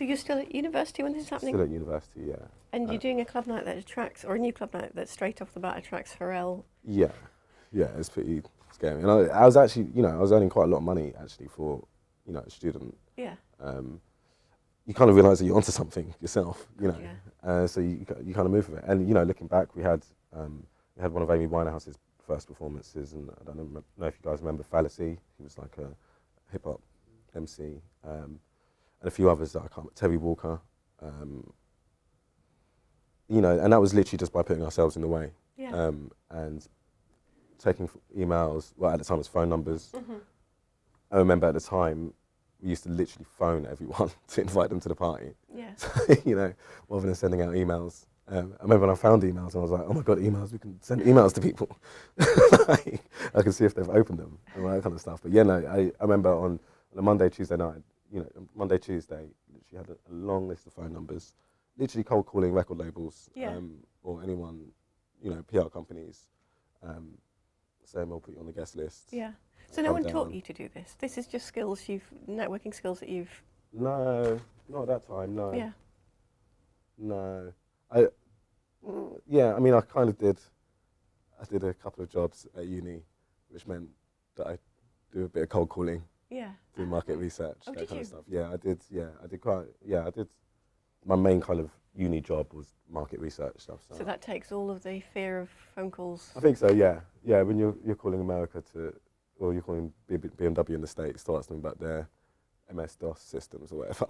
So you're still at university when this is happening? Still at university, yeah. And you're doing a club night that attracts, or a new club night that straight off the bat attracts Pharrell? Yeah, it's pretty scary. And I was actually, I was earning quite a lot of money actually for, a student. Yeah. You kind of realise that you're onto something yourself, Yeah. so you kind of move with it. And looking back, we had one of Amy Winehouse's first performances, and I don't know if you guys remember Fallacy. He was like a hip hop MC, and a few others that I can't. Terry Walker, and that was literally just by putting ourselves in the way, Yeah. and taking emails. Well, at the time it was phone numbers. Mm-hmm. I remember at the time we used to literally phone everyone to invite them to the party. Yeah. So, rather than sending out emails. I remember when I found emails and I was like, oh my God, emails, we can send emails to people. Like, I can see if they've opened them and all that kind of stuff. But yeah, no, I remember on a Monday, Tuesday night, Monday, Tuesday, literally had a long list of phone numbers, literally cold calling record labels, Yeah. or anyone, PR companies, saying we'll put you on the guest list. Yeah. So no one taught you to do this? This is just networking skills that you've... No, not at that time, no. Yeah. No. I kind of did. I did a couple of jobs at uni, which meant that I do a bit of cold calling, Yeah. do market research, Oh, that did kind you? of stuff. Yeah, I did. Yeah, I did quite. Yeah, I did. My main kind of uni job was market research stuff. So that takes all of the fear of phone calls. I think so. Yeah, yeah. When you're calling America or you're calling BMW in the States to ask them about their MS-DOS systems or whatever.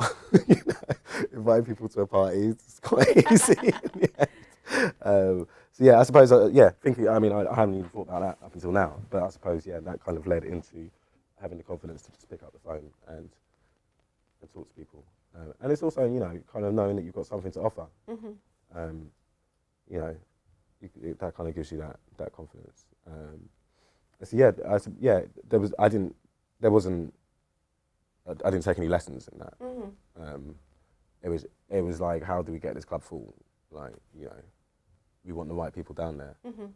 Invite people to a party, it's quite easy in the end. So yeah, I suppose, thinking, I haven't even thought about that up until now, but I suppose, that kind of led into having the confidence to just pick up the phone and talk to people. And it's also, kind of knowing that you've got something to offer. Mm-hmm. That kind of gives you that confidence. So I didn't take any lessons in that. Mm-hmm. It was like, how do we get this club full? Like, we want the right people down there. Mm-hmm.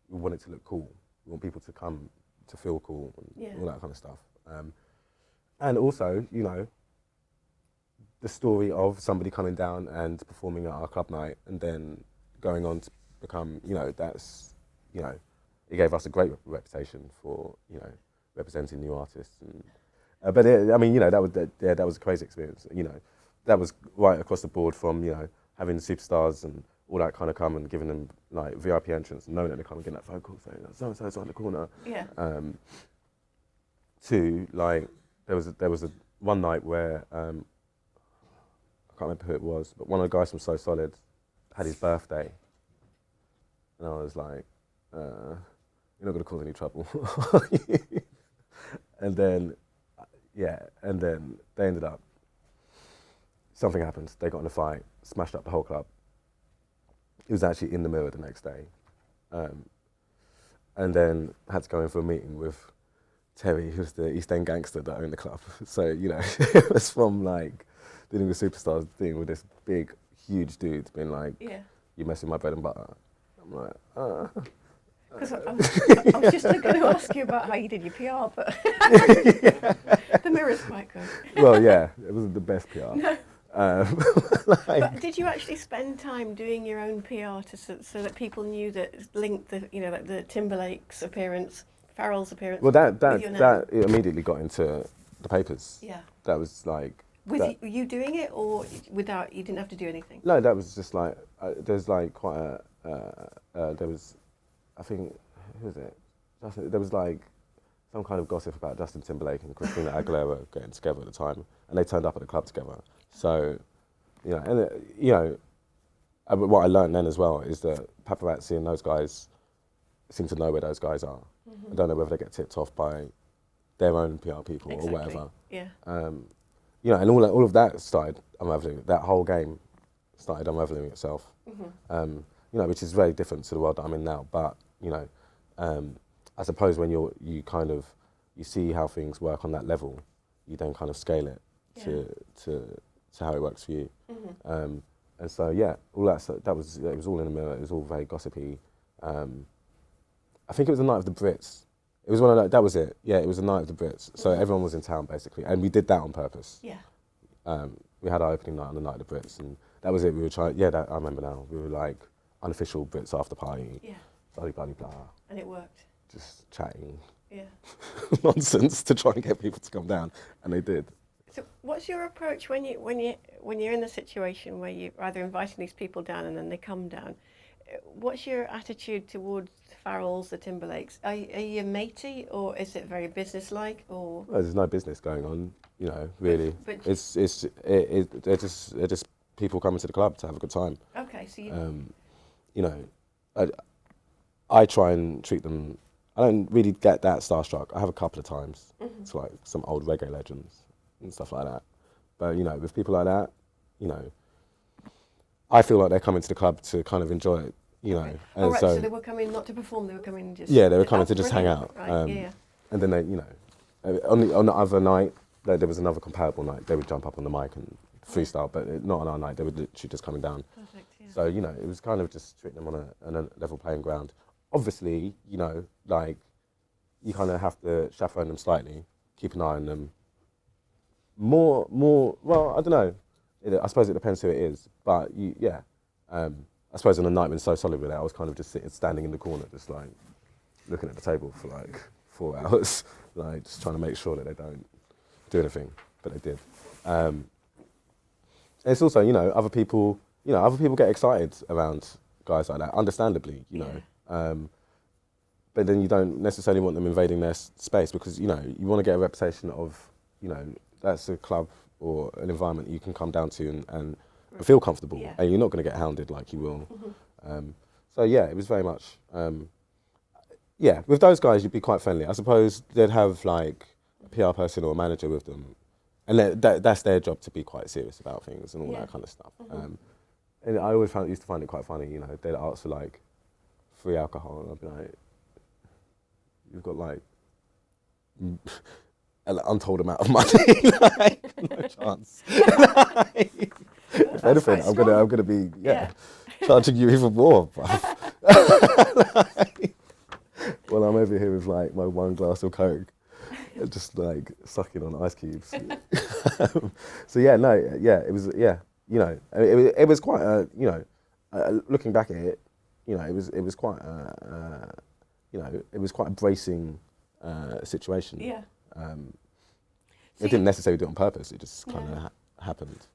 We want it to look cool. We want people to come to feel cool and all that kind of stuff. And also, the story of somebody coming down and performing at our club night and then going on to become, that's, it gave us a great reputation for, representing new artists. And that was a crazy experience. That was right across the board from, having superstars and all that kind of come and giving them like VIP entrance and knowing that they come and get that phone call saying so-and-so's on the corner. Yeah. To like, there was a one night where, I can't remember who it was, but one of the guys from So Solid had his birthday. And I was like, you're not going to cause any trouble. And then they ended up, something happened, they got in a fight, smashed up the whole club. He was actually in the Mirror the next day. And then had to go in for a meeting with Terry, who's the East End gangster that owned the club. So, it was from like dealing with superstars, dealing with this big, huge dude being like, you're messing my bread and butter. I'm like, Because I was just going to ask you about how you did your PR, but the Mirror's quite good. Well, yeah, it wasn't the best PR. No. Like, But did you actually spend time doing your own PR so that people knew that linked like the Timberlake's appearance, Pharrell's appearance? well, with your name? that it immediately got into the papers. Yeah. That was like. Were you doing it, or without? You didn't have to do anything. No, that was just like there's like quite there was, I think, who was it? There was like some kind of gossip about Justin Timberlake and Christina Aguilera getting together at the time, and they turned up at the club together. So, what I learned then as well is that paparazzi and those guys seem to know where those guys are. Mm-hmm. I don't know whether they get tipped off by their own PR people or whatever. Yeah. And all of that started unraveling. That whole game started unraveling itself. Mm-hmm. Which is very different to the world that I'm in now. But I suppose when you see how things work on that level, you then kind of scale it to how it works for you. Mm-hmm. And so all that was it was all in the Mirror. It was all very gossipy. I think it was the night of the Brits. It was one of that was it. Yeah, it was the night of the Brits. So everyone was in town basically, and we did that on purpose. Yeah. We had our opening night on the night of the Brits, and that was it. We were trying. Yeah, I remember now. We were like unofficial Brits after party. Yeah. Blah blah blah. And it worked. Just chatting. Yeah. Nonsense to try and get people to come down, and they did. So, what's your approach when you're in the situation where you're either inviting these people down and then they come down? What's your attitude towards the Farrells, the Timberlakes? Are you matey, or is it very businesslike, or? Well, there's no business going on, you know. Really, but they're just people coming to the club to have a good time. Okay, so you. You know, I try and treat them. I don't really get that starstruck. I have a couple of times. It's like some old reggae legends and stuff like that. But you know, with people like that, you know, I feel like they're coming to the club to kind of enjoy it, you know. And right, so they were coming not to perform; they were coming just. Yeah, they were coming to just hang out. Right, yeah. And then they, you know, on the other night, there was another comparable night. They would jump up on the mic and freestyle, but not on our night. They were literally just coming down. Perfect. Yeah. So you know, it was kind of just treating them on a level playing ground. Obviously, you know, like you kind of have to chaperone them slightly, keep an eye on them. More. Well, I don't know. I suppose it depends who it is, but yeah. I suppose on a night when so solid with it, I was kind of just standing in the corner, just like looking at the table for like 4 hours, like just trying to make sure that they don't do anything, but they did. It's also, you know, other people get excited around guys like that, understandably, you know. But then you don't necessarily want them invading their space because, you know, you want to get a reputation of, you know, that's a club or an environment you can come down to and feel comfortable. Yeah. And you're not going to get hounded like you will. So, yeah, it was very much, yeah, with those guys, you'd be quite friendly. I suppose they'd have, like, a PR person or a manager with them. And that's their job to be quite serious about things and all that kind of stuff. And I always used to find it quite funny, you know, they'd ask for, like, free alcohol, and I'd be like, you've got like an untold amount of money, like, no chance. Like, if anything, I'm gonna be charging you even more. Like, well, I'm over here with like my 1 glass of Coke, just like sucking on ice cubes. So yeah, it was you know, it was quite a, you know, looking back at it. You know, it was quite you know, it was quite a bracing situation. Yeah. It didn't necessarily do it on purpose. It just kind of happened.